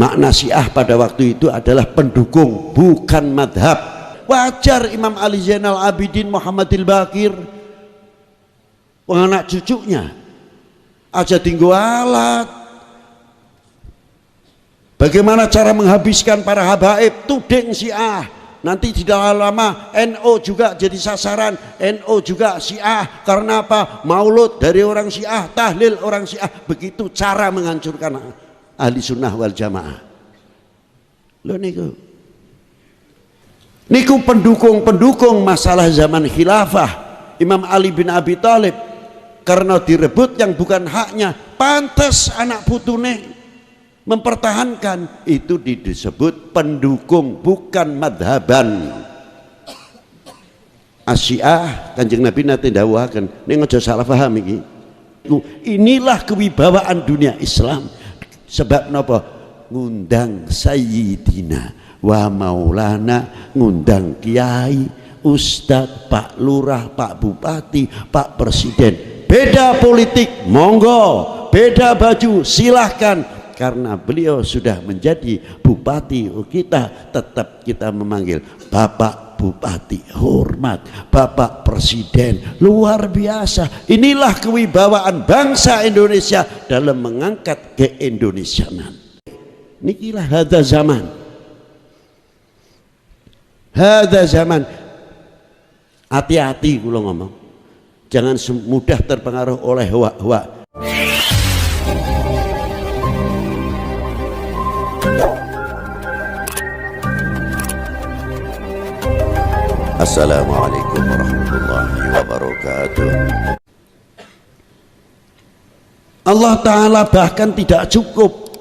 Makna Syiah pada waktu itu adalah pendukung, bukan madhab. Wajar Imam Ali Zainal Abidin Muhammadil Baqir, anak cucunya aja tinggal alat. Bagaimana cara menghabiskan para habaib, tuding Syiah. Nanti tidak lama NO juga jadi sasaran, NO juga Syiah. Karena apa? Maulud dari orang Syiah, tahlil orang Syiah. Begitu cara menghancurkan ahli sunnah wal jamaah. Loh niku pendukung masalah zaman khilafah Imam Ali bin Abi Thalib. Karena direbut yang bukan haknya, pantas anak putune mempertahankan. Itu disebut pendukung, bukan madhaban. Asyiah Kanjeng Nabi nanti dawakan, ini aja salah paham ini. Inilah kewibawaan dunia Islam. Sebab napa? Ngundang Sayyidina wa Maulana, ngundang kiai, ustadz, pak lurah, pak bupati, pak presiden. Beda politik monggo, beda baju silahkan. Karena beliau sudah menjadi bupati kita, tetap kita memanggil Bapak Bupati, hormat. Bapak Presiden, luar biasa. Inilah kewibawaan bangsa Indonesia dalam mengangkat keindonesianan. Nikilah hadza zaman. Hadza zaman. Hati-hati kula ngomong. Jangan mudah terpengaruh oleh hawa-hawa. Assalamualaikum warahmatullahi wabarakatuh. Allah Ta'ala bahkan tidak cukup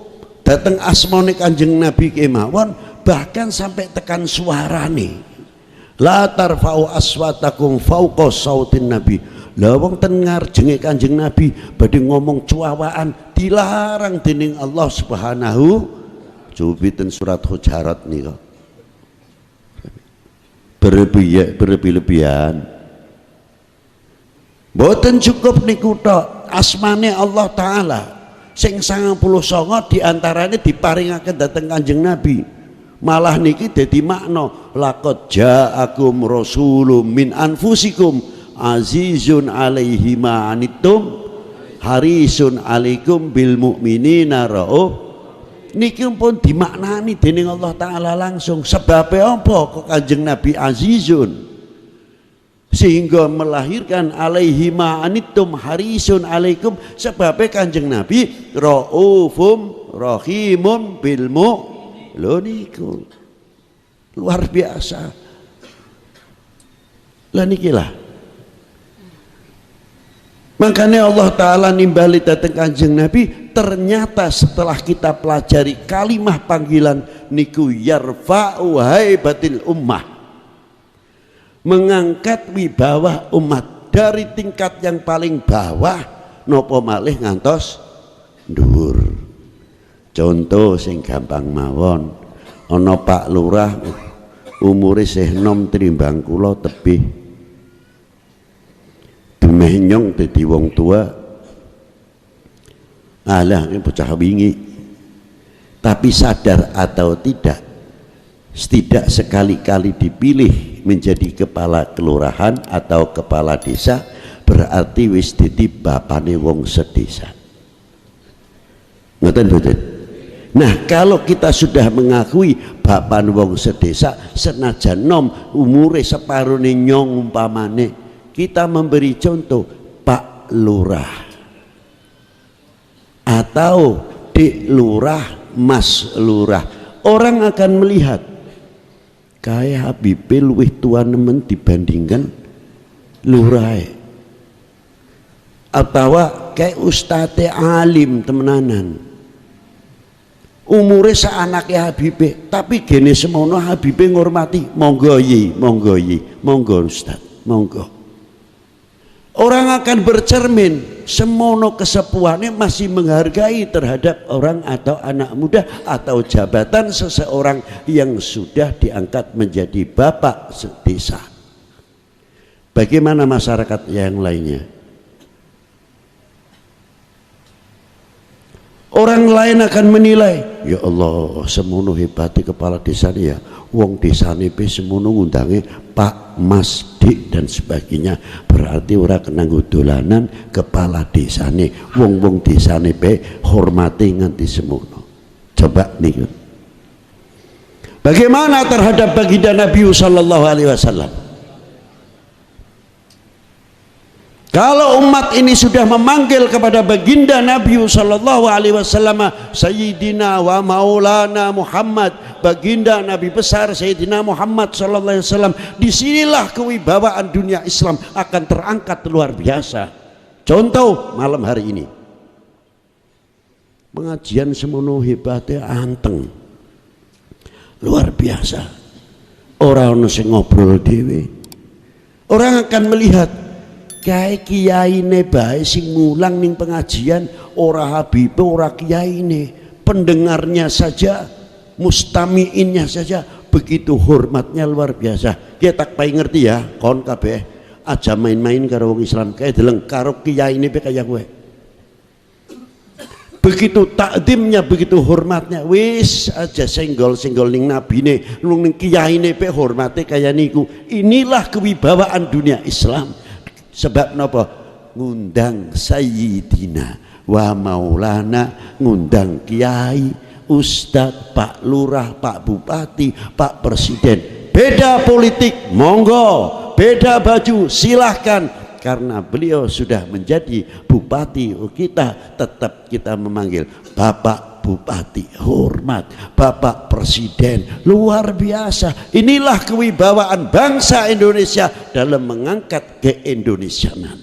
datang asmane Kanjeng Nabi kemawon, bahkan sampai tekan suarane. La tarfa'u aswatakum fauqa sautin Nabi. Lah wong ten ngarjenge Kanjeng Nabi badhe ngomong cuawaan dilarang dening Allah Subhanahu. Jubiten surat Hujarat nika. Berlebihan. Mboten cukup niku tok asmane Allah Ta'ala sing 99 diantaranya diparingaken dhateng Kanjeng Nabi. Malah niki dadi makna laqad ja'akum rasulun min anfusikum azizun alaihi ma anittum harisun alaikum bil mu'minina rauf. Niki pun dimaknani dening Allah Ta'ala langsung. Sebabnya apa kok Kanjeng Nabi azizun? Sehingga melahirkan alaihi ma'anittum harisun alaikum. Sebabnya Kanjeng Nabi raufum rahimun bilmu. Loh niku luar biasa. Lah nikilah. Makanya Allah Ta'ala nimbali datang Kanjeng Nabi. Ternyata setelah kita pelajari kalimah panggilan niku yarfa'u haibatil ummah, mengangkat wibawa umat dari tingkat yang paling bawah nopo malih ngantos dhuwur. Contoh sing gampang mawon, ana Pak Lurah umure isih enom trimbang kula tebih, demeh nyong dadi wong tua. Alah ini bocah wingi. Tapi sadar atau tidak, tidak sekali-kali dipilih menjadi kepala kelurahan atau kepala desa berarti wis dadi bapane wong sedesa. Ngoten mboten? Nah, kalau kita sudah mengakui bapan wong sedesa, senajan nom umure separone nyong umpamane, kita memberi contoh Pak Lurah atau Dik Lurah, Mas Lurah, orang akan melihat kayak Habibie luwih tua nemen dibandingkan Lurah, atau kayak Ustadz alim temenanan umure saanake Habibie tapi gene semono Habibie ngormati, monggo yi, monggo yi, monggo Ustadz, monggo. Orang akan bercermin semono kesepuhannya masih menghargai terhadap orang atau anak muda atau jabatan seseorang yang sudah diangkat menjadi bapak desa. Bagaimana masyarakat yang lainnya? Orang lain akan menilai ya Allah semono hebatnya kepala desa ya, wong desane pe semono ngundange Pak, Mas, Dik dan sebagainya, berarti ora kena dolanan kepala desane, wong-wong desane pe hormati nganti semono. Coba nih, bagaimana terhadap baginda Nabi sallallahu alaihi wasallam? Kalau umat ini sudah memanggil kepada baginda Nabi sallallahu alaihi wasallam Sayyidina wa Maulana Muhammad, baginda Nabi besar Sayyidina Muhammad sallallahu alaihi wasallam, disinilah kewibawaan dunia Islam akan terangkat luar biasa. Contoh malam hari ini pengajian semono hebatnya anteng luar biasa, orang sing ngobrol dewe, orang akan melihat kayak kiai ne bae sing ngulang ning pengajian, ora habib ora kiai ne, pendengarnya saja, mustamiinnya saja begitu hormatnya luar biasa. Kita tak paling ngerti ya kon kabeh aja main-main karo wong Islam kayak deleng karo kiai ne kayak gue, begitu takdimnya, begitu hormatnya, wis aja senggol-senggol ning nabine, ning kiai ne pe hormate kayak niku. Inilah kewibawaan dunia Islam. Sebab napa? Ngundang Sayyidina wa Maulana, ngundang kiai, ustadz, Pak Lurah, Pak Bupati, Pak Presiden. Beda politik monggo, beda baju silahkan, karena beliau sudah menjadi bupati kita, tetap kita memanggil Bapak Bupati, hormat, Bapak Presiden, luar biasa. Inilah kewibawaan bangsa Indonesia dalam mengangkat keindonesianan.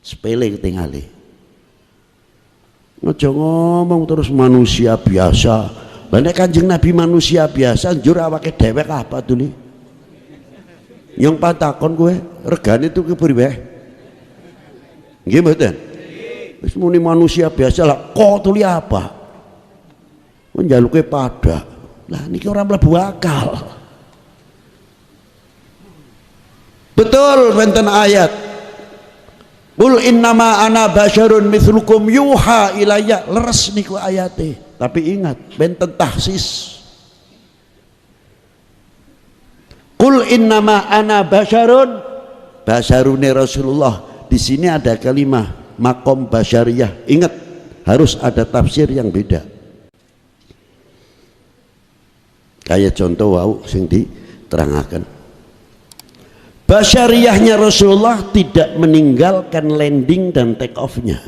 Sepele ketinggali, ngojo ngomong terus manusia biasa. Lah Kanjeng Nabi manusia biasa, njur awake dhewek apa tuh nih? Yang patakon gue regane itu kepriwe? Nggih mboten? Wis muni manusia biasa lah, kok tuli apa? Njaluke pada lah niki orang mlebu akal. Betul wonten ayat qul innama ana basyarun mithlukum yuha ilayya, leres niku ayate, tapi ingat benten tahsis. Qul innama ana basyarun, basyarune Rasulullah, di sini ada kalimat makom basyariyah, ingat harus ada tafsir yang beda. Kayak contoh wau sing diterangkan, basyariyahnya Rasulullah tidak meninggalkan landing dan take off-nya.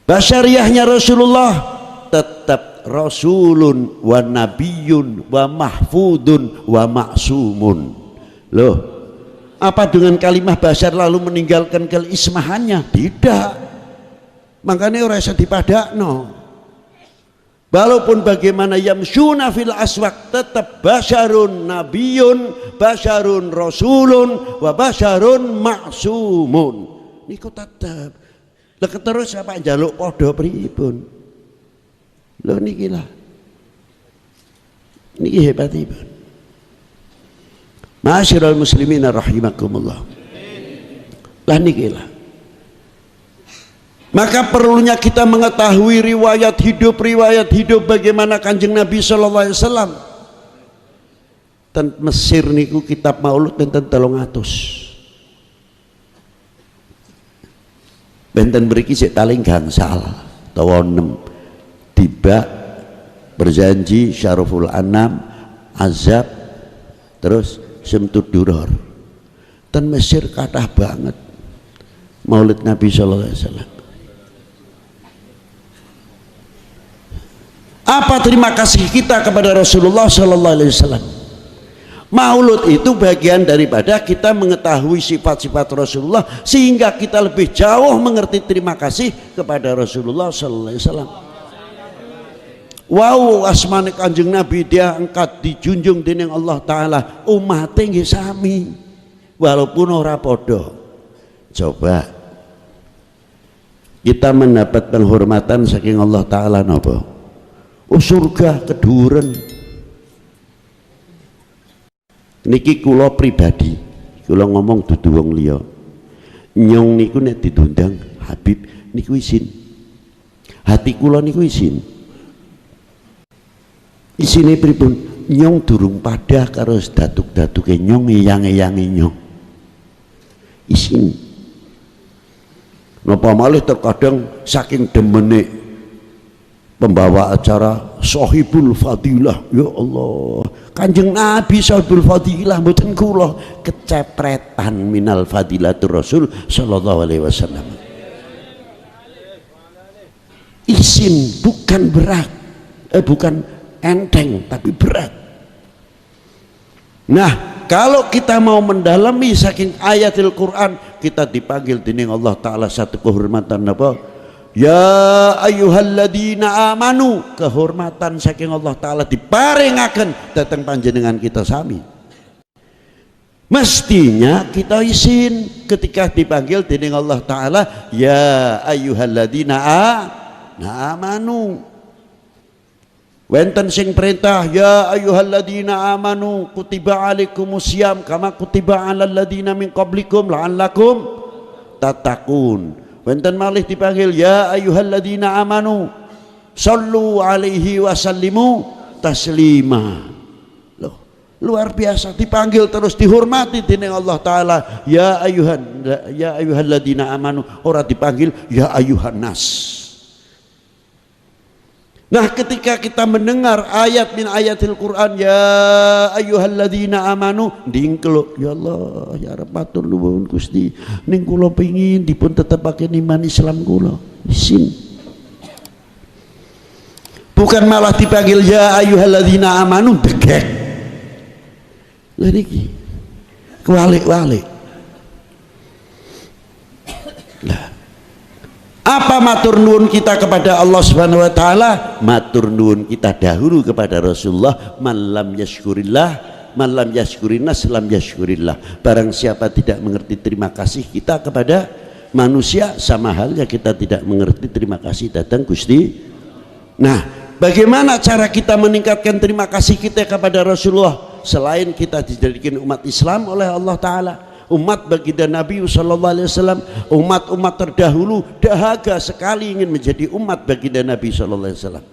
Basyariyahnya Rasulullah tetap rasulun wa nabiyun wa mahfudun wa ma'sumun. Loh, apa dengan kalimah basyar lalu meninggalkan keismahannya? Tidak. Makanya ora iso dipadakno. Walaupun bagaimana yamsyuna fil aswaq, tetap basyarun nabiyun, basyarun rasulun, wa basyarun ma'sumun. Niku tetap. Lah terus apa njaluk padha pripun? Lho niki lah. Niki hebatipun. Ma'asyiral muslimin rahimakumullah. Lah niki lah. Maka perlunya kita mengetahui riwayat hidup bagaimana Kanjeng Nabi sallallahu alaihi wasallam. Ten Mesir niku kitab Maulud benten 300. Benten mriki sik paling gangsal utawa 6. Tiba berjanji Syaraful Anam, Azab, terus Syamtud Duror. Ten Mesir kathah banget Maulid Nabi sallallahu alaihi wasallam. Apa terima kasih kita kepada Rasulullah sallallahu alaihi wasallam? Maulud itu bagian daripada kita mengetahui sifat-sifat Rasulullah sehingga kita lebih jauh mengerti terima kasih kepada Rasulullah sallallahu alaihi wasallam. Wow, asmane Kanjeng Nabi dia angkat dijunjung dening Allah taala, umate nggih sami walaupun ora padha. Coba kita mendapat penghormatan saking Allah taala napa? Surga keduren. Niki kula pribadi, kula ngomong dudu wong liya. Nyong niku nek ditundang Habib niku izin. hati kula niku isin. Isine pripun? Nyong durung padah karo datuk-datuke nyong, eyang-eyange nyong. Isin. Napa malih terkadang saking demene pembawa acara Sahibul Fadilah, ya Allah, Kanjeng Nabi Sahibul Fadilah, mboten kula kecepretan minal fadilatur Rasul sallallahu alaihi wasallam. Isin bukan berat, bukan enteng tapi berat. Nah, kalau kita mau mendalami saking ayatil Quran, kita dipanggil dening Allah Ta'ala satu kehormatan apa? Ya ayyuhalladzina amanu, kehormatan saking Allah Ta'ala diparingaken datang panjenengan kita sami. Mestinya kita isin ketika dipanggil dening Allah Ta'ala ya ayyuhalladzina amanu. Wenten sing perintah ya ayyuhalladzina amanu kutiba alaikumusiyam kama kutiba alal ladzina min qablikum la'allakum tattaqun. Wenten malih dipanggil ya ayyuhalladzina amanu sallu alaihi wasallimu taslima. Loh, luar biasa, dipanggil terus dihormati dening Allah Ta'ala ya ayyuhalladzina amanu, ora dipanggil ya ayyuhan nas. Nah, ketika kita mendengar ayat min ayatil Quran ya ayyuhalladzina amanu, dingkluk ya Allah ya Rabb matur nuwun Gusti, ning kula pengin dipun tetepake iman Islam kula. Isin. Bukan malah dipanggil ya ayyuhalladzina amanu degek. Lha niki kewalik-walik. Lah apa matur nuwun kita kepada Allah Subhanahu wa taala? Matur nuwun kita dahulu kepada Rasulullah, man lam yashkurillah, man lam yashkurinnas lam yashkurillah. Barang siapa tidak mengerti terima kasih kita kepada manusia, sama halnya kita tidak mengerti terima kasih datang Gusti. Nah, bagaimana cara kita meningkatkan terima kasih kita kepada Rasulullah selain kita dijadikan umat Islam oleh Allah Ta'ala, umat baginda Nabi sallallahu alaihi wasallam, umat-umat terdahulu dahaga sekali ingin menjadi umat baginda Nabi sallallahu alaihi wasallam.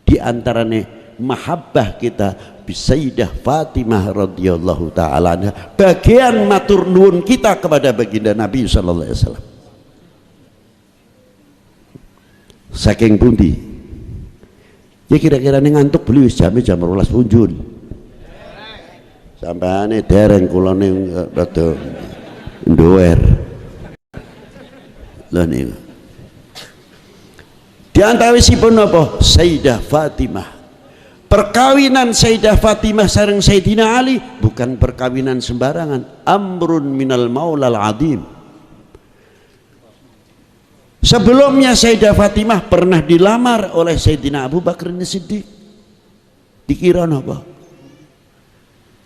Di antaranya mahabbah kita bi Sayyidah Fatimah radhiyallahu taala anha, bagian matur nuwun kita kepada baginda Nabi sallallahu alaihi wasallam. Saking pundi? Ya kira-kira ngantuk beli jam 12 punjul. Sampane dereng kula ning rada nduwer. Lha niku. Di antawisipun apa? Sayyidah Fatimah. Perkawinan Sayyidah Fatimah sareng Sayyidina Ali bukan perkawinan sembarangan, amrun minal maulal azim. Sebelumnya Sayyidah Fatimah pernah dilamar oleh Sayyidina Abu Bakar As-Siddiq. Dikira apa?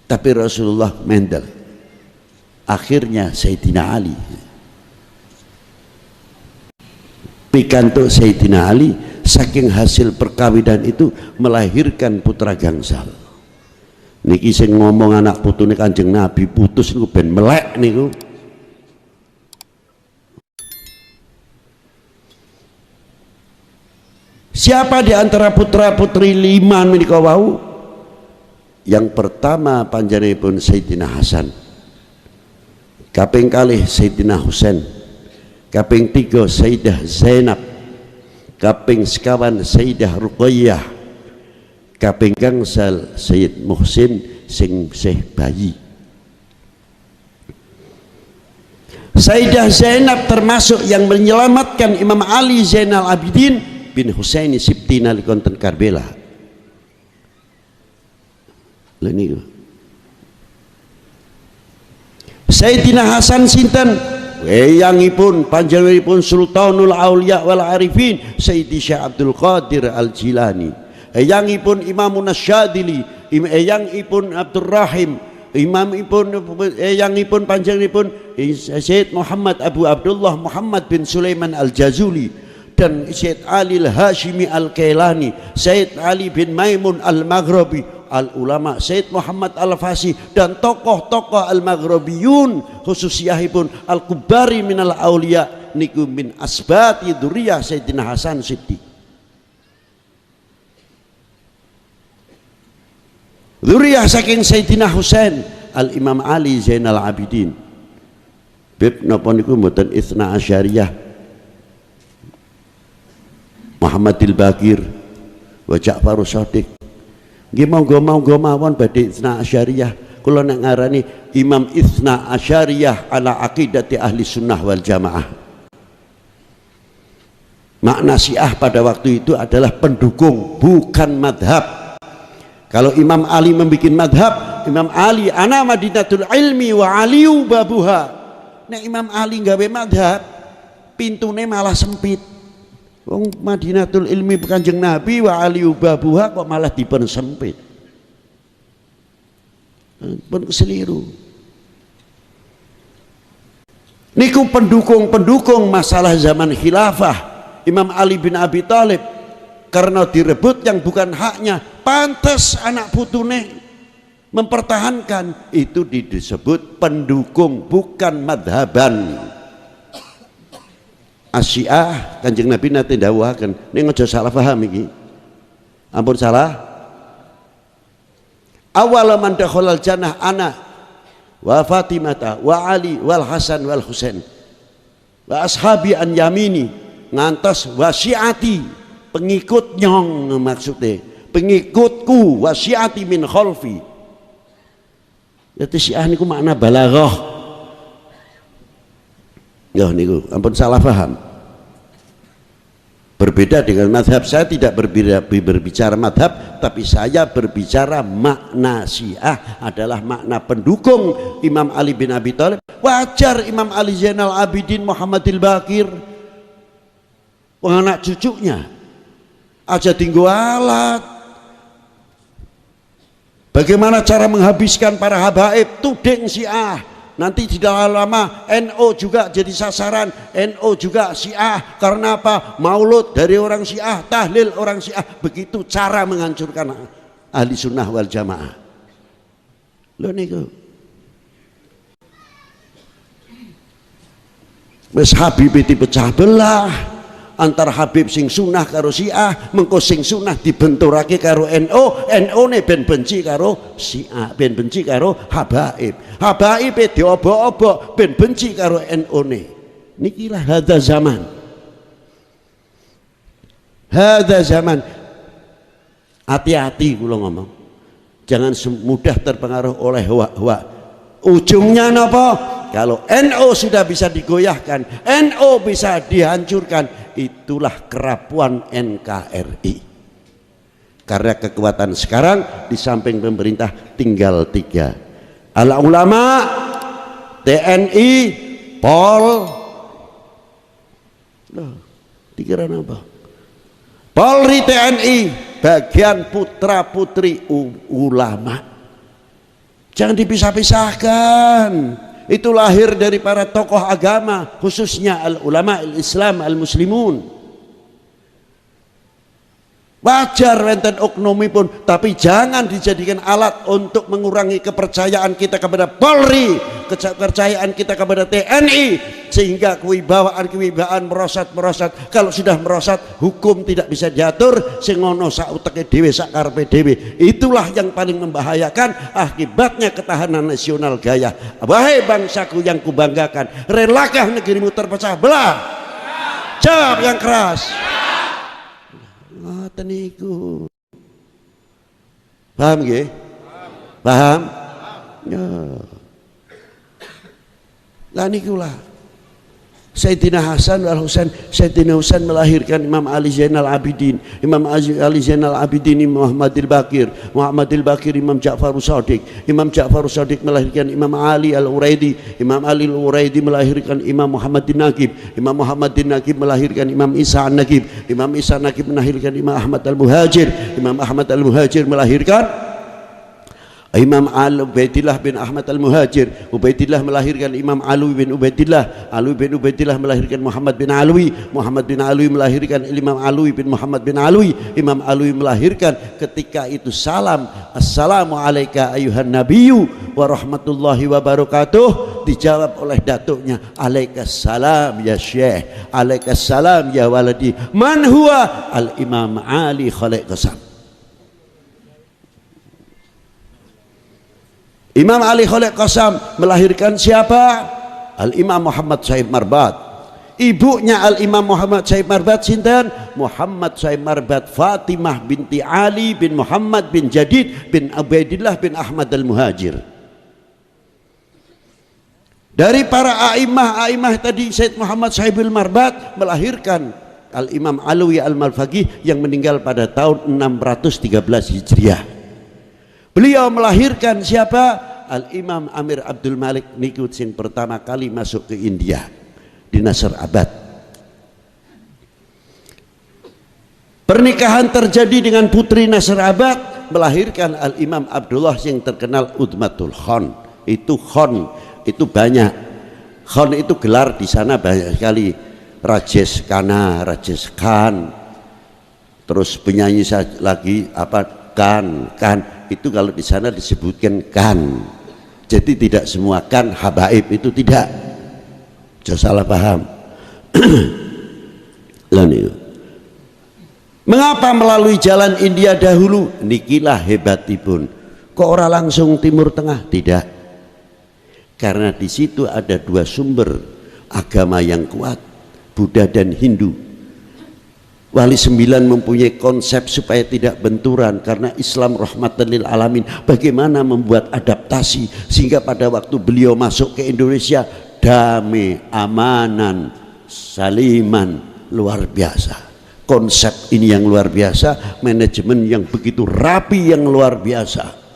Tapi Rasulullah mendel. Akhirnya Sayyidina Ali pikantuk Sayyidina Ali, saking hasil perkawinan itu melahirkan putra gangsal. Niki sing ngomong anak putune Kanjeng Nabi putus niku ben melek niku. Siapa di antara putra putri lima menika wau? Yang pertama panjenenganipun Sayyidina Hasan, kaping kalih Sayyidina Husain, kaping tiga Sayyidah Zainab, kaping sekawan Sayyidah Ruqayyah, kaping gangsal Sayyid Muhsin sing sih bayi. Sayyidah Zainab termasuk yang menyelamatkan Imam Ali Zainal Abidin bin Husaini Sibti nalika wonten Karbala. Niku Sayyidina Hasan sinten? Eyangipun panjenenganipun Sultanul Auliya wal Arifin Sayyidi Syekh Abdul Qadir Al Jilani, eyangipun Imamun Asyadili, eyangipun Abdul Rahim, eyangipun panjenenganipun Sayyid Muhammad Abu Abdullah Muhammad bin Sulaiman Al Jazuli, dan Sayyid Ali Al Hashimi Al Kailani, Sayyid Ali bin Maimun Al Maghribi, al ulama Sayyid Muhammad Al Fasi, dan tokoh-tokoh al Maghribiyun khususiyahipun al Kubari minal Auliya niku min asbati dzurriyyah Sayyidina Hasan Siddiq. Dzurriyyah saking Sayyidina Husain Al-Imam Ali Zainal Abidin. Bib napa niku mboten Itsna Asyariyah Muhammadil Baqir wa Ja'farus Shadiq. Nggih monggo mawon badhe Itsna Asyariyah. Kula nek ngarani Imam Itsna Asyariyah ala aqidati ahli sunnah wal jamaah. Makna Syiah pada waktu itu adalah pendukung, bukan madhab. Kalau Imam Ali membuat madhab, Imam Ali ana madinatul ilmi wa aliyu babuha. Nek Imam Ali gawe madhab, pintune malah sempit. Wong madinatul ilmi Kanjeng Nabi wa aliyu babuha kok malah dipersempit. Pun keseliru. Niku pendukung masalah zaman khilafah Imam Ali bin Abi Thalib, karena direbut yang bukan haknya, pantas anak putune mempertahankan, itu disebut pendukung bukan madhaban. Asyiah Kanjeng Nabi nate ndawuhaken, ning aja salah paham iki. Ampun salah. Awal man dakhalal jannah ana wa Fatimata wa Ali wal Hasan wal Husain wa ashabi an yamini ngantos wasiati, pengikut nyong maksudnya, pengikutku, wasiati min khalfi. Jadi Syiah niku makna balaghah. Ya niku ampun salah paham. Berbeda dengan madhab, saya tidak berbicara madhab, tapi saya berbicara makna Syiah adalah makna pendukung Imam Ali bin Abi Thalib. Wajar Imam Ali Zainal Abidin Muhammadil Baqir, anak cucunya aja tinggu alat. Bagaimana cara menghabiskan para habaib, tuding Syiah. Nanti tidak lama NO juga jadi sasaran, NO juga Syiah. Karena apa? Maulud dari orang Syiah, tahlil orang Syiah. Begitu cara menghancurkan ahli sunnah wal jamaah. Lho niku wis Habib dipecah belah antara Habib sing sunnah karo Syiah, mengko sing sunnah dibenturake karo NO, NO ne ben benci karo Syiah, ben benci karo habaib, habaib diobok-obok ben benci karo NO ne. Nikilah hadza zaman, hadza zaman. Hati-hati kula ngomong, jangan mudah terpengaruh oleh hawa-hawa. Ujungnya napa? Kalau NO sudah bisa digoyahkan, NO bisa dihancurkan, itulah kerapuan NKRI. Karena kekuatan sekarang di samping pemerintah tinggal 3. Al ulama, TNI, Pol. Loh, dikira apa? Polri, TNI, bagian putra putri ulama. Jangan dipisah-pisahkan. Itu lahir dari para tokoh agama, khususnya al-ulama al-Islam al-muslimun. Wajar wonten oknumipun, tapi jangan dijadikan alat untuk mengurangi kepercayaan kita kepada Polri, kepercayaan kita kepada TNI, sehingga kewibawaan merosot. Kalau sudah merosot, hukum tidak bisa diatur, sing ngono sak uteke dhewe sak karepe dhewe. Itulah yang paling membahayakan, akibatnya ketahanan nasional gaya. Wahai bangsaku yang kubanggakan, relakah negerimu terpecah belah? Jawab yang keras. Ngoten niku. Paham nggih? Paham? Ya. Lah nikulah Sayyidina Hasan wal Husain. Sayyidina Husain melahirkan Imam Ali Zainal Abidin, Imam Ali Zainal Abidin Muhammadil Baqir, Muhammadil Baqir Imam Ja'farus Shadiq, Imam Ja'farus Shadiq melahirkan Imam Ali Al-Uraidi, Imam Ali Al-Uraidi melahirkan Imam Muhammadin Naqib, Imam Muhammadin Naqib melahirkan Imam Isa An-Naqib, Imam Isa An-Naqib melahirkan Imam Ahmad Al-Muhajir, Imam Ahmad Al-Muhajir melahirkan Imam Ubaidillah bin Ahmad Al-Muhajir. Ubaidillah melahirkan Imam Alwi bin Ubaidillah. Alwi bin Ubaidillah melahirkan Muhammad bin Alwi. Muhammad bin Alwi melahirkan Imam Alwi bin Muhammad bin Alwi. Imam Alwi melahirkan ketika itu salam, assalamu alayka ayuhan nabiyyu wa rahmatullahi wa barakatuh, dijawab oleh datuknya, alaikassalam ya syekh, alaikassalam ya waladi. Man huwa? Al Imam Ali Khaliq Qasam. Imam Ali Khalid Qasam melahirkan siapa? Al-Imam Muhammad Said Marbat. Ibunya Al-Imam Muhammad Said Marbat sinten? Muhammad Said Marbat Fatimah binti Ali bin Muhammad bin Jadid bin Ubaidillah bin Ahmad al-Muhajir. Dari para a'imah tadi, Said Muhammad Saibul Marbat melahirkan Al-Imam Alwi Al-Malfaqih yang meninggal pada tahun 613 Hijriah. Beliau melahirkan siapa? Al-Imam Amir Abdul Malik niku sing pertama kali masuk ke India di Nasr Abad. Pernikahan terjadi dengan putri Nasr Abad, melahirkan Al-Imam Abdullah yang terkenal Udmatul Khan. Itu Khan itu banyak. Khan itu gelar di sana banyak sekali. Rajesh Khanna, Rajesh Khan. Terus penyanyi lagi apa Khan itu kalau di sana disebutkan Khan. Jadi tidak semua Khan habaib itu tidak. Jangan salah paham. Mengapa melalui jalan India dahulu? Nikilah hebatipun. Kok orang langsung Timur Tengah? Tidak. Karena di situ ada dua sumber agama yang kuat, Buddha dan Hindu. Wali Sembilan mempunyai konsep supaya tidak benturan, karena Islam rahmatan lil alamin. Bagaimana membuat adaptasi sehingga pada waktu beliau masuk ke Indonesia damai, amanan, saliman, luar biasa. Konsep ini yang luar biasa, manajemen yang begitu rapi yang luar biasa.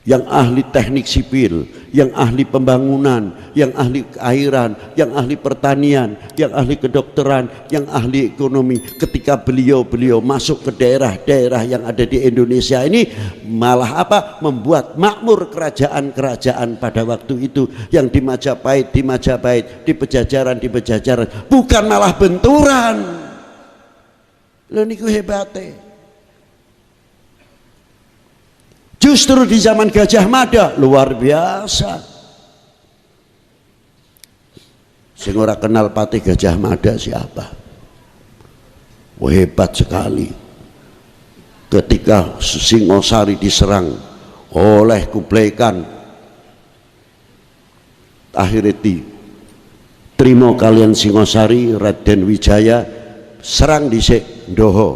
Yang ahli teknik sipil, yang ahli pembangunan, yang ahli keairan, yang ahli pertanian, yang ahli kedokteran, yang ahli ekonomi. Ketika beliau masuk ke daerah-daerah yang ada di Indonesia ini, malah apa? Membuat makmur kerajaan-kerajaan pada waktu itu, yang di Majapahit, di Pejajaran, bukan malah benturan. Lha niku hebate. Justru di zaman Gajah Mada luar biasa. Sing ora kenal Patih Gajah Mada siapa? Wah, hebat sekali. Ketika Singosari diserang oleh Kublai Khan, akhirnya terima kalian Singosari, Raden Wijaya serang dhisik ndoho,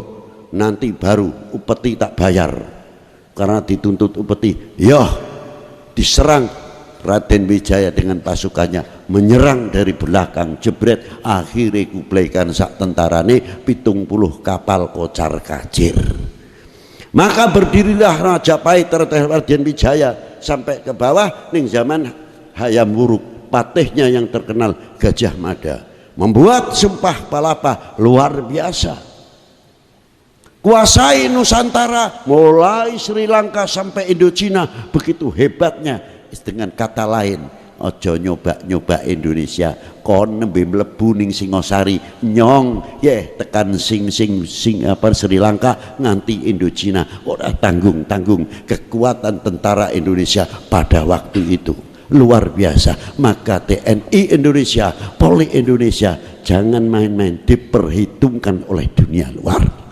nanti baru upeti tak bayar. Karena dituntut upeti, diserang. Raden Wijaya dengan pasukannya menyerang dari belakang, jebret, akhirnya Kublai Khan sak tentarane 70 kapal kocar kacir. Maka berdirilah Majapahit Raden Wijaya sampai ke bawah ning zaman Hayam Wuruk, patihnya yang terkenal Gajah Mada, membuat sumpah palapa luar biasa. Kuasai Nusantara mulai Sri Lanka sampai Indochina, begitu hebatnya. Dengan kata lain, ojo nyoba Indonesia, kon nembe mlebu ning Singosari nyong tekan sing Sri Lanka nganti Indochina, ora tanggung kekuatan tentara Indonesia pada waktu itu luar biasa. Maka TNI Indonesia, Polri Indonesia jangan main-main, diperhitungkan oleh dunia luar.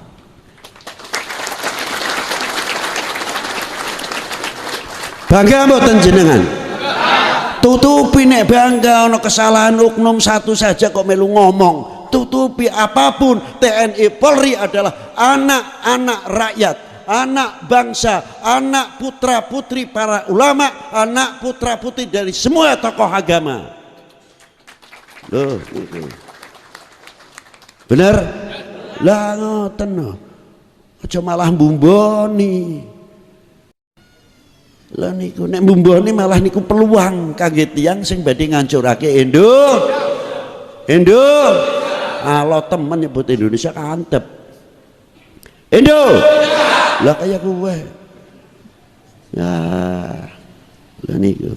Bangga mboten jenengan? Tutupi nek bangga ana kesalahan oknum satu saja kok melu ngomong. Tutupi apapun. TNI Polri adalah anak-anak rakyat, anak bangsa, anak putra putri para ulama, anak putra putri dari semua tokoh agama. Loh, bener? Lah ngoten no. Aja malah mbumboni. Lah niku nek mbumboni malah niku peluang kangge tiyang sing badhe ngancurake Indo. Alo temen nyebut Indonesia kantep. Indo. Lah kaya kowe. Ya. Lah niku.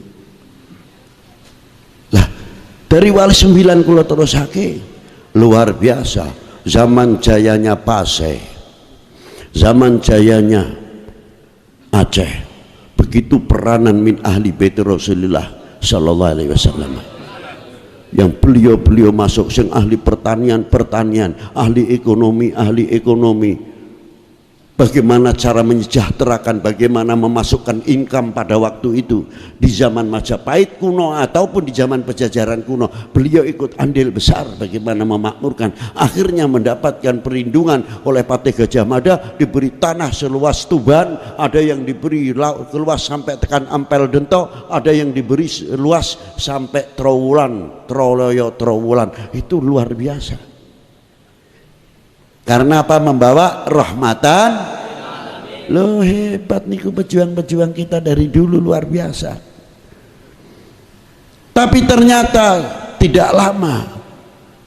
Lah dari Wali Sembilan kula terusake luar biasa. Zaman jayanya Pasai, zaman jayanya Aceh. Begitu peranan min ahli bait Rasulullah sallallahu alaihi wasallam, yang beliau masuk sing ahli pertanian, ahli ekonomi, bagaimana cara menyejahterakan, bagaimana memasukkan income pada waktu itu di zaman Majapahit kuno ataupun di zaman Pajajaran kuno. Beliau ikut andil besar bagaimana memakmurkan, akhirnya mendapatkan perlindungan oleh Patih Gajah Mada, diberi tanah seluas Tuban, ada yang diberi luas sampai tekan Ampel Dento, ada yang diberi luas sampai Trowulan, Troloyo Trowulan. Itu luar biasa. Karena apa? Membawa rahmatan. Loh, hebat niku pejuang-pejuang kita dari dulu, luar biasa. Tapi ternyata tidak lama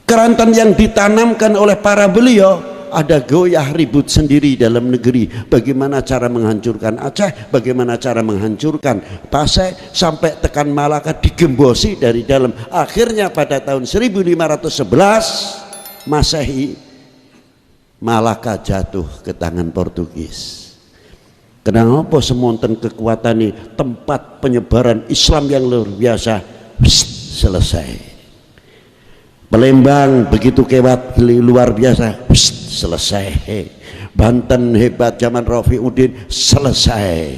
kerantan yang ditanamkan oleh para beliau ada goyah ribut sendiri dalam negeri. Bagaimana cara menghancurkan Aceh, bagaimana cara menghancurkan Pasai, sampai tekan Malaka digembosi dari dalam. Akhirnya pada tahun 1511 Masehi, Malaka jatuh ke tangan Portugis. Kenapa semonten kekuatan ini, tempat penyebaran Islam yang luar biasa, selesai. Palembang begitu kewat luar biasa, selesai. Banten hebat zaman Rafiuddin, selesai.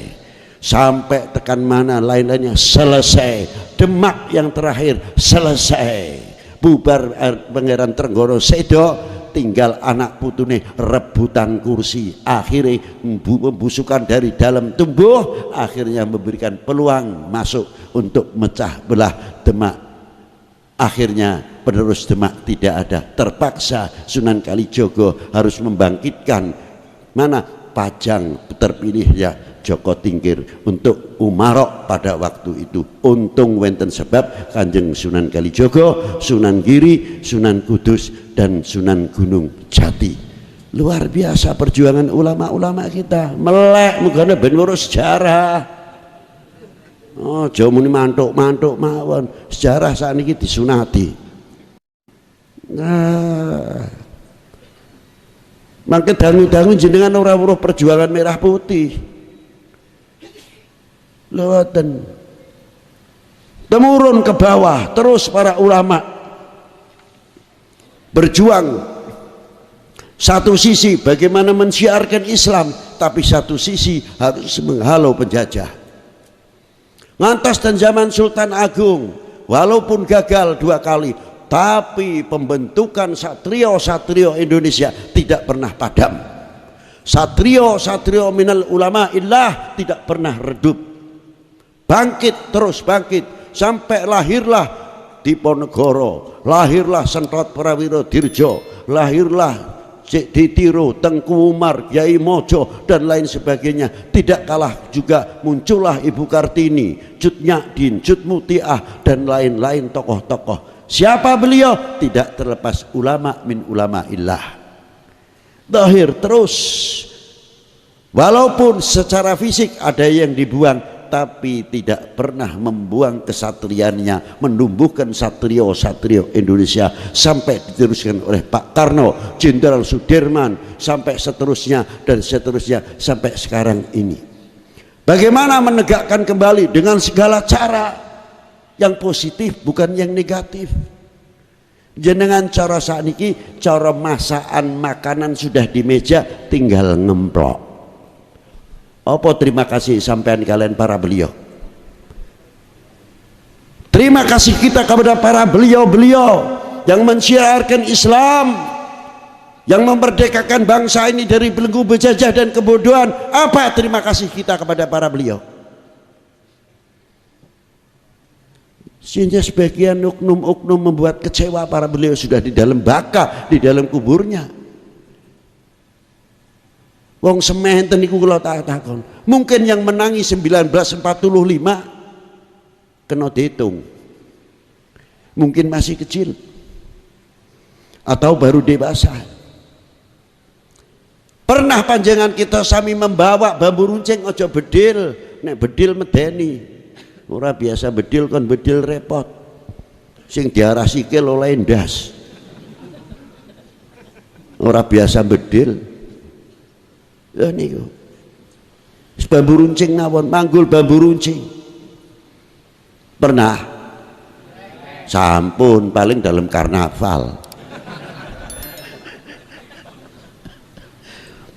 Sampai tekan mana lain-lainnya, selesai. Demak yang terakhir, selesai. Bubar Pangeran Trenggoro Sedo, tinggal anak putune rebutan kursi. Akhirnya pembusukan dari dalam tumbuh, akhirnya memberikan peluang masuk untuk mecah belah Demak. Akhirnya penerus Demak tidak ada, terpaksa Sunan Kalijogo harus membangkitkan mana Pajang terpilihnya Joko Tingkir untuk umarok pada waktu itu. Untung wenten sebab Kanjeng Sunan Kalijogo, Sunan Giri, Sunan Kudus dan Sunan Gunung Jati. Luar biasa perjuangan ulama-ulama kita. Melek mugane ben ngurus sejarah. Oh, jauh muni mantuk-mantuk mawon. Sejarah sakniki disunati. Nah, mangke dangu-dangu jenengan ora weruh perjuangan merah putih. Lewatan temurun ke bawah, terus para ulama berjuang. Satu sisi bagaimana mensiarkan Islam, tapi satu sisi harus menghalau penjajah. Ngantos dan zaman Sultan Agung, walaupun gagal 2 kali, tapi pembentukan satrio-satrio Indonesia tidak pernah padam. Satrio-satrio minal ulama illah tidak pernah redup. Bangkit terus bangkit sampai lahirlah Diponegoro, lahirlah Sentot Prawiro Dirjo, lahirlah Cik Ditiro, Tengku Umar, Kyai Mojo dan lain sebagainya. Tidak kalah juga muncullah Ibu Kartini, Cut Nyadin, Cut Mutiah dan lain-lain tokoh-tokoh. Siapa beliau? Tidak terlepas ulama min ulama illah. Zahir terus, walaupun secara fisik ada yang dibuang, tapi tidak pernah membuang kesatriannya, menumbuhkan satrio-satrio Indonesia sampai diteruskan oleh Pak Karno, Jenderal Sudirman, sampai seterusnya dan seterusnya sampai sekarang ini. Bagaimana menegakkan kembali dengan segala cara yang positif, bukan yang negatif. Jenengan cara sakniki, cara masakan makanan sudah di meja, tinggal ngemplok. Apa terima kasih sampean kalian para beliau. Terima kasih kita kepada para beliau-beliau yang mensiarkan Islam, yang memerdekakan bangsa ini dari belenggu penjajah dan kebodohan. Apa terima kasih kita kepada para beliau? Sehingga sebagian oknum-oknum membuat kecewa para beliau sudah di dalam baka, di dalam kuburnya. Wong sementen niku kula takon. Mungkin yang menangi 1945 kena dihitung. Mungkin masih kecil atau baru dewasa. Pernah panjangan kita sami membawa bambu runcing ojo bedil, nek bedil medeni. Ora biasa bedil kan bedil repot. Sing diarah sikil oleh ndas. Ora biasa bedil. Lha niku. Bambu runcing mawon, manggul bambu runcing. Pernah? Sampun, paling dalam karnaval.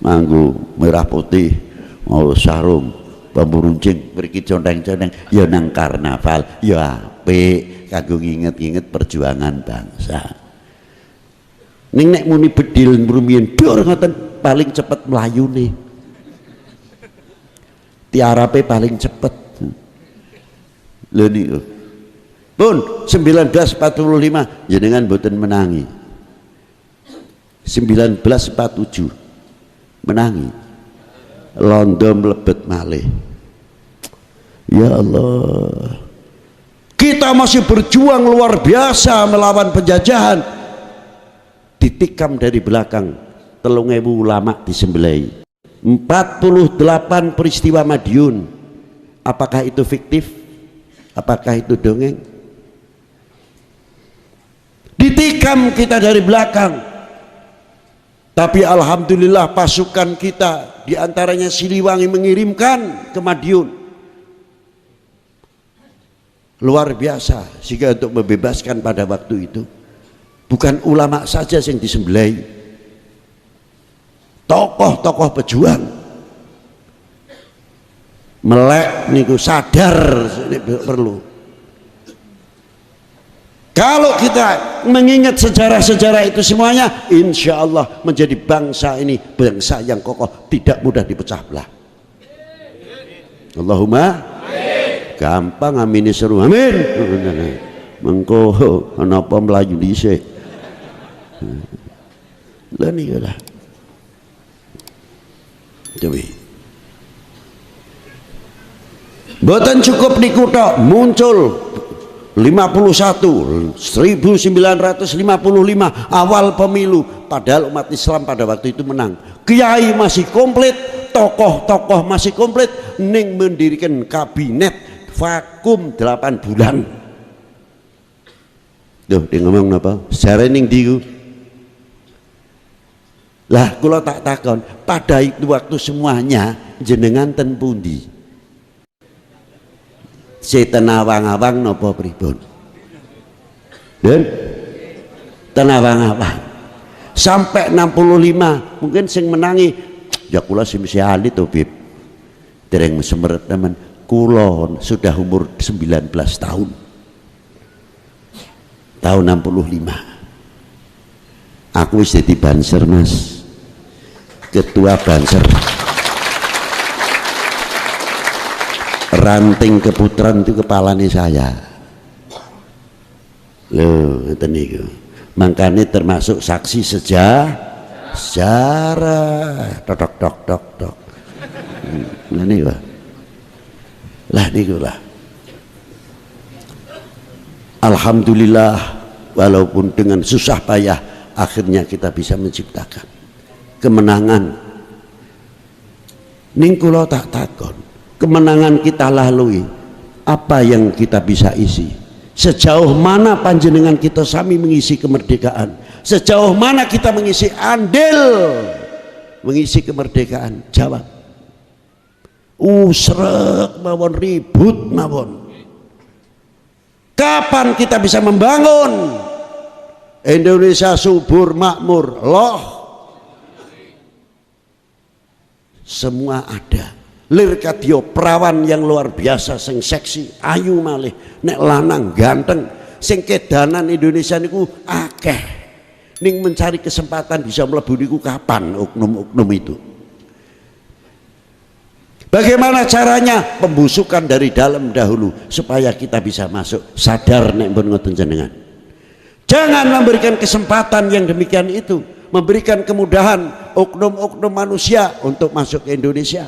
Manggo merah putih, mau sarung, bambu runcing, mriki conteng-conteng, ya nang karnaval, ya apik kanggo nginget-inget perjuangan bangsa. Ning nek muni bedil rumiyin dur ngoten paling cepet mlayune. Tiarape paling cepet. Lho niku. Pun 1945 jenengan mboten menangi. 1947 menangi, londo mlebet malih. Ya Allah, kita masih berjuang luar biasa melawan penjajahan. Ditikam dari belakang 3.000 ulama disembelih, 48 peristiwa Madiun. Apakah itu fiktif? Apakah itu dongeng? Ditikam kita dari belakang. Tapi alhamdulillah pasukan kita diantaranya Siliwangi mengirimkan ke Madiun luar biasa, sehingga untuk membebaskan pada waktu itu bukan ulama saja yang disembelih, tokoh-tokoh pejuang melek niku sadar perlu. Kalau kita mengingat sejarah-sejarah itu semuanya, insya Allah menjadi bangsa ini bangsa yang kokoh, tidak mudah dipecah belah. Allahumma amin. Gampang amin seru amin. Mengko kenapa melaju dhisik. Lah niku lah. Dewi. Mboten cukup niku tok, muncul 1955 awal pemilu, padahal umat Islam pada waktu itu menang, kiai masih komplit, tokoh-tokoh masih komplit, ning mendirikan kabinet vakum 8 bulan. Duh, dia ngomong apa? Sejarah ning diku. Lah kula tak takon, pada itu waktu semuanya jenengan ten pundi? Tenawang-awang napa pripun? Dan tenawang-awang sampai 65 mungkin sing menangi ya kula sing ahli to Bib. Dereng semeret teman. Kula sudah umur 19 tahun. Tahun 65. Aku wis dadi banser, Mas. Ketua banser. Ranting keputaran itu kepalanya saya. Loh, ngeten niku. Makanya termasuk saksi sejarah. Tok. Lah niku. Lah niku lah. Alhamdulillah, walaupun dengan susah payah akhirnya kita bisa menciptakan kemenangan. Ning kula tak takon, kemenangan kita lalui, apa yang kita bisa isi? Sejauh mana panjenengan kita sami mengisi kemerdekaan? Sejauh mana kita mengisi andil mengisi kemerdekaan? Jawab. Usrek mawon, ribut mawon. Kapan kita bisa membangun Indonesia subur makmur? Loh, semua ada. Lir kadya perawan yang luar biasa, sing seksi, ayu malih, nek lanang ganteng, sing kedanan Indonesia niku akeh. Ning mencari kesempatan bisa mlebu niku kapan oknum-oknum itu? Bagaimana caranya? Pembusukan dari dalam dahulu supaya kita bisa masuk. Sadar nek pun ngoten jenengan. Jangan memberikan kesempatan yang demikian itu, memberikan kemudahan oknum-oknum manusia untuk masuk ke Indonesia.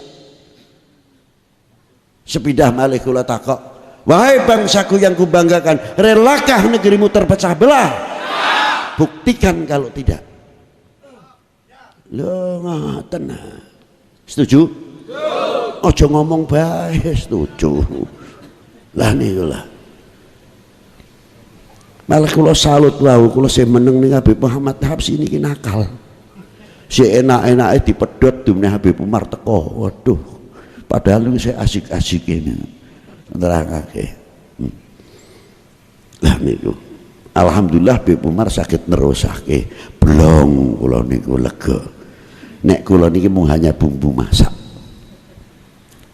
Sepidah malih kula takok, wahai bangsaku yang kubanggakan, relakah negerimu terpecah belah? Buktikan kalau tidak. Lho ngoten. Setuju? Ojo ngomong bae, setuju. Lah niku lah. Malah kula salut wau, kula sing meneng ning Habib Muhammad Habsyi niki nakal. Si enak-enake dipedhot dumne Habib Umar teko. Waduh. Padahal itu saya asik-asik ini nerangake. Lah niku alhamdulillah Habib Umar sakit nerusake belum kula niku lega. Nek kula niki mung hanya bumbu masak.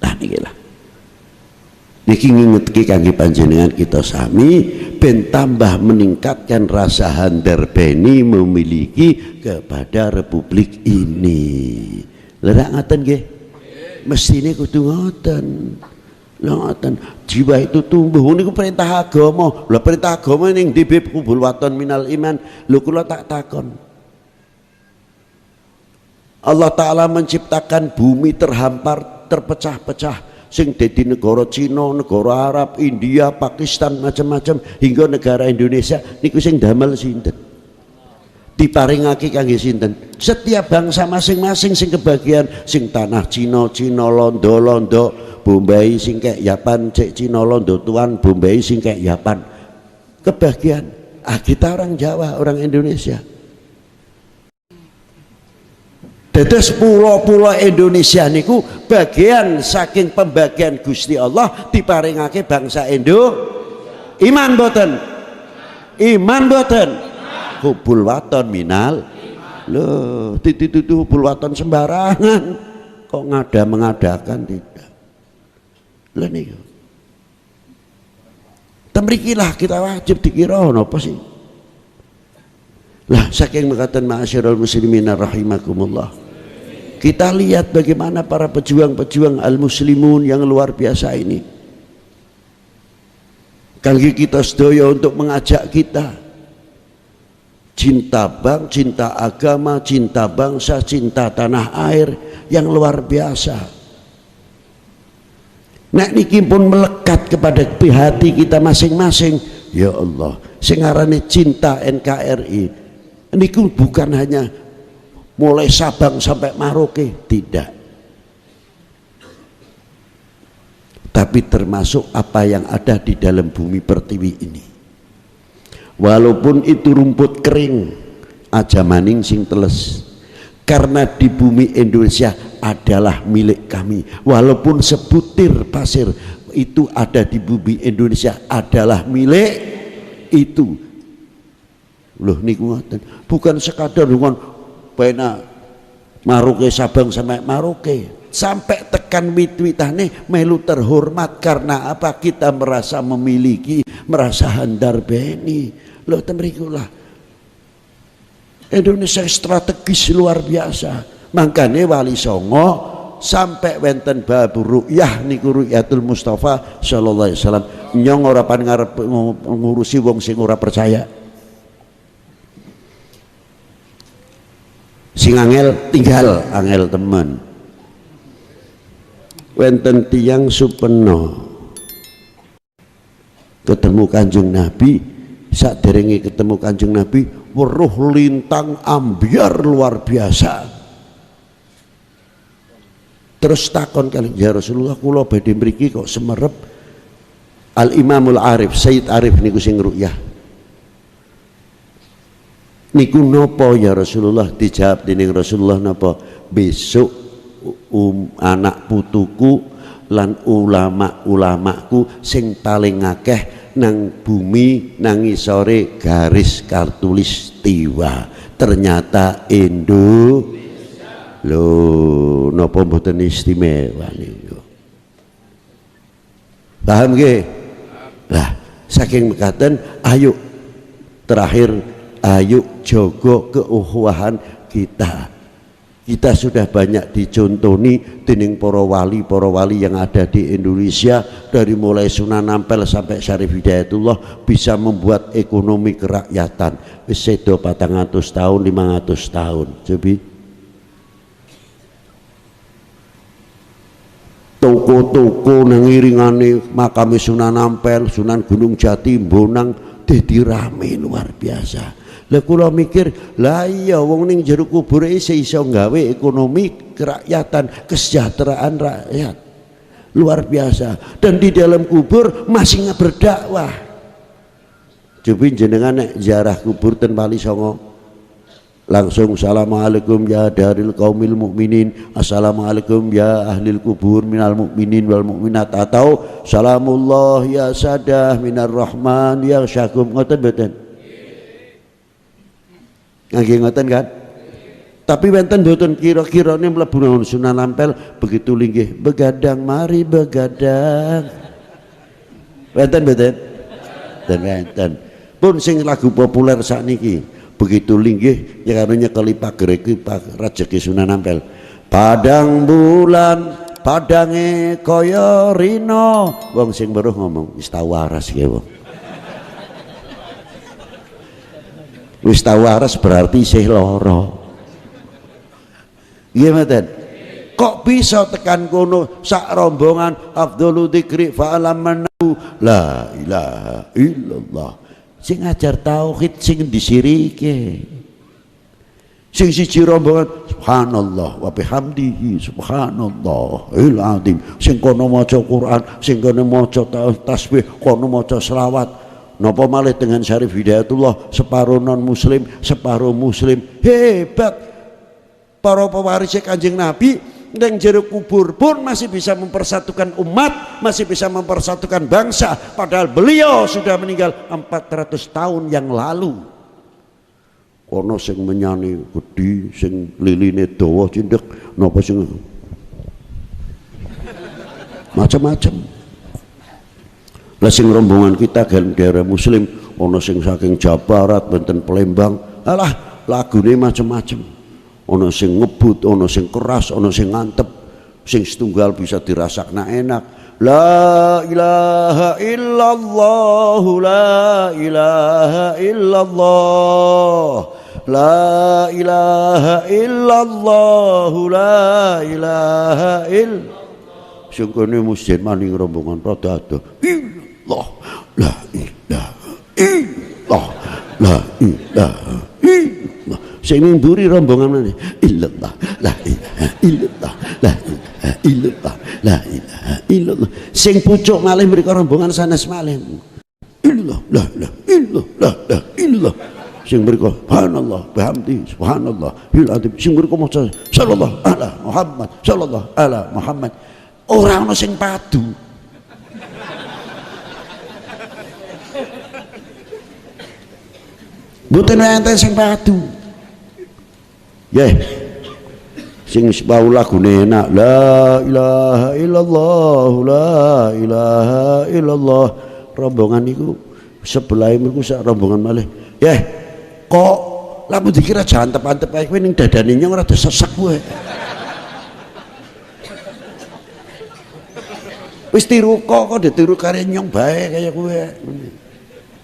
Lah niki lah. Niki ngingetke kangge panjenengan kita sami ben tambah meningkatkan rasa handarbeni memiliki kepada republik ini. Lha ngaten nggih. Mestine kudu ngoten. Lha ngoten. Jiwa itu tumbuh niku perintah agama. Lah perintah agama ning ndi kubul waton minal iman. Lho kula tak takon. Allah Ta'ala menciptakan bumi terhampar, terpecah-pecah, sing dadi negara Cina, negara Arab, India, Pakistan, macam-macam hingga negara Indonesia niku sing damel sinten? Diparingake kangge sinten? Setiap bangsa masing-masing sing kebagian, sing tanah Cina, Cina Londo, Londo, Bombay sing kek Yapan, cek Cina Londo tuan, Bombay sing kek Yapan. Kebagian. Kita orang Jawa, orang Indonesia. Dados pulau-pulau Indonesia niku bagian saking pembagian Gusti Allah diparingake bangsa Indo. Iman boten? Iman boten? Hubul waton minal. Loh, titu hubul waton sembarangan. Kok mengadakan tidak. Lah niku. Temrikilah kita wajib dikira napa sih? Lah saking mengatakan ma'asyiral muslimin rahimakumullah. Kita lihat bagaimana para pejuang-pejuang al-muslimun yang luar biasa ini. Kangge kita sedaya untuk mengajak kita cinta cinta agama, cinta bangsa, cinta tanah air yang luar biasa. Nek niki pun melekat kepada hati kita masing-masing. Ya Allah, sing arane cinta NKRI niku bukan hanya mulai Sabang sampai Maroke, tidak, tapi termasuk apa yang ada di dalam bumi pertiwi ini. Walaupun itu rumput kering, aja maning sing teles, karena di bumi Indonesia adalah milik kami. Walaupun sebutir pasir itu ada di bumi Indonesia adalah milik itu. Loh niku ngoten, bukan sekadar dengan pena Maroke Sabang sampai Maroke, sampai tekan wit-witane melu terhormat. Karena apa? Kita merasa memiliki, merasa handarbeni. Loh temrikulah Indonesia strategis luar biasa. Makanya Wali Songo sampai wenten babu ru'yah niku ru'yatul Mustafa sallallahu alaihi wasallam nyong ora pan ngarep ngurusi wong sing ora percaya. Sing angel tinggal, angel temen. Wenten tiang supeno ketemu Kanjeng Nabi, saderenge ketemu Kanjeng Nabi weruh lintang ambyar luar biasa. Terus takon kali, ya Rasulullah kula badhe mriki kok semerep. Al Imamul Arif, Sayyid Arif niku sing ru'yah. Niku nopo ya Rasulullah? Dijawab dening Rasulullah nopo? Besok anak putuku lan ulama-ulamaku sing paling akeh nang bumi nang isore garis Kartulistiwa ternyata Indonesia. Lho nopo mboten istimewa niku? Paham nggih? Lah saking mekaten ayo terakhir, ayo jogo keukhuwahan kita. Kita sudah banyak dicontoni dening para wali yang ada di Indonesia, dari mulai Sunan Ampel sampai Syarif Hidayatullah bisa membuat ekonomi kerakyatan. Wis sedo 400 tahun, 500 tahun. Jadi toko-toko nang iringane makame Sunan Ampel, Sunan Gunung Jati, Bonang dadi rame luar biasa. Lah kula mikir, lah iya wong ning jero kubur iso gawe ekonomi kerakyatan, kesejahteraan rakyat. Luar biasa. Dan di dalam kubur masih berdakwah. Coba jenengan nek ziarah kubur ten Wali Songo langsung assalamualaikum ya daril qaumil mukminin, assalamualaikum ya ahlil kubur minal mukminin wal mukminat, atau salamullah ya sadah minar rahman ya syakum, ngoten mboten? Nggih ngoten kan? Tapi wonten mboten kira-kirane mlebu nang Sunan Ampel begitu linggih begadang mari begadang. Wonten mboten? Dan wonten. Pun sing lagu populer sakniki begitu linggih ya karo nyekeli pager iki rejeki Sunan Ampel. Padang bulan padange kaya rino. Wong sing weruh ngomong wis tau waras ki wong. Wis tau waras berarti isih lara. Iya mboten? Kok bisa tekan kono sak rombongan afdhalu dzikri fa'alamannahu la ilaha illallah. Sing ngajar tauhid sing disirike. Sing siji rombongan subhanallah wa bihamdihi subhanallahil azim. Sing kono maca Quran, sing kono maca tasbih, kono maca selawat. Napa malih dengan Syarif Hidayatullah separuh non muslim, separuh muslim. Hebat. Para pewaris Kanjeng Nabi yang jero kubur pun masih bisa mempersatukan umat, masih bisa mempersatukan bangsa, padahal beliau sudah meninggal 400 tahun yang lalu. Kono sing menyani gedhi, sing liline dawa cindhek, napa sing macam-macam. Lah sing rombongan kita kan daerah muslim, ono sing saking Jawa Barat, Banten, Palembang, alah lagune macam-macam. Ono sing ngebut, ono sing keras, ono sing ngantep, sing setunggal bisa dirasakna enak. La ilaha illallah, la ilaha illallah, la ilaha illallah, la ilaha illallah. Sing kene musjid maning rombongan rada ado. Allah, la ilaha illallah, la ilaha illallah. Sing mburi rombongan meneh illallah la ilaha illallah la ilaha illallah la ilaha illallah. Sing pucuk malih mriko rombongan sanes malih illallah la ilaha illallah la illallah. Sing mriko subhanallah bihamdi subhanallah bil adib. Sing mriko maca sallallahu ala Muhammad sallallahu ala Muhammad. Ora ana sing padu. Mboten enten sing padu. Ya, sing bau lagune enak. La ilaha illallah, la ilaha illallah. Rombongan niku sebelah mriku sak rombongan malih. Ya, kok lamun dikira jantep-antep ae kowe ning dadane nyong rada sesek kowe. Wis tiru kok ditiru kare nyong bae kaya kowe.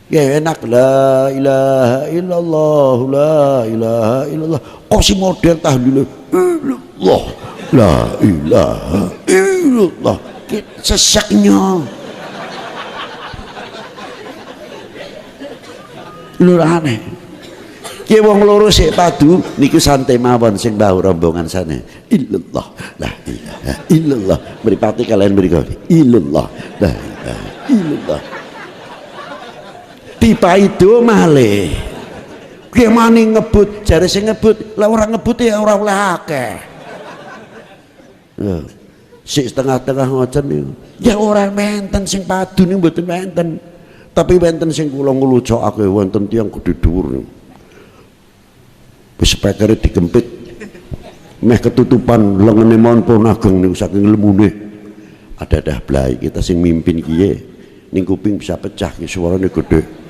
Ya enak la ilaha illallah, la ilaha illallah. Kok si model tahlil illallah, la ilaha illallah. Seseknya lur aneh. Ki wong loro sik padu niku santai mawon sing bau rombongan sana. Illallah, la ilaha illallah. Mripate kalian mriku. Illallah, la ilaha illallah. Tiba itu malih gimana ngebut jare sing ngebut lah orang ngebut ya ora oleh akeh ya sik setengah-tengah ngoten niku ya ora menten sing padu niku mboten menten tapi menten sing kula nglucokake wonten tiyang gedhe dhuwur wis spekere digempit meh ketutupan lengene monpon ageng niku saking lemune ada blai kita sing mimpin kiye ning kuping bisa pecah ki suarane gedhe.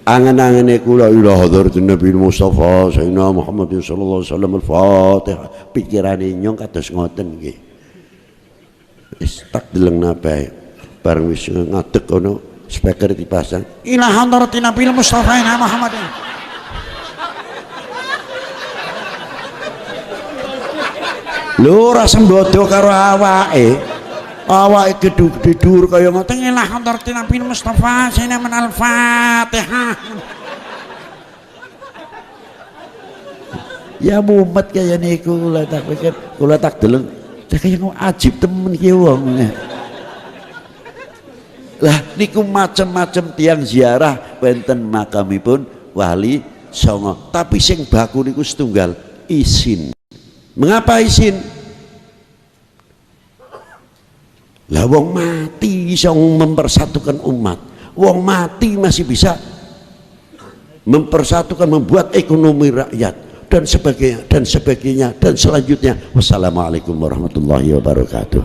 Angen-angene kula ila hadratin Nabi Mustafa Sayyidina Muhammad sallallahu alaihi wasallam al-Fatihah. Pikirane nyong kados ngoten nggih. Wis tak deleng nabae. Bareng wis ngadeg ono speaker dipasang. Ila hadratin Nabi Mustafa Sayyidina Muhammad. Lho ora sembodo karo awake. Awake gedhe dhuwur kaya ngoten ilah hadratin Nabi Mustafa Sayyidina al-Fatihah. Ya mumet kaya niku kula tak pikir kula tak deleng kaya ajib temen ki wong. Lah niku macam-macam tiang ziarah wonten makamipun Wali Songo. Tapi sing baku niku setunggal isin. Mengapa isin? Lah wong mati bisa mempersatukan umat. Wong mati masih bisa mempersatukan, membuat ekonomi rakyat. dan sebagainya dan sebagainya dan selanjutnya. Wassalamualaikum warahmatullahi wabarakatuh.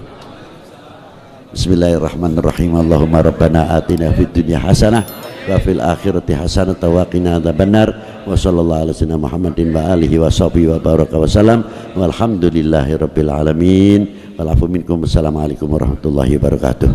Bismillahirrahmanirrahim. Allahumma rabbana atina fid dunya hasanah wa fil akhirati hasanah wa qina adzabannar. Wa sallallahu ala sayyidina Muhammadin wa alihi wa sahbihi wa baraka wa salam. Walhamdulillahi rabbil alamin. Wal afu minkum. Assalamualaikum warahmatullahi wabarakatuh.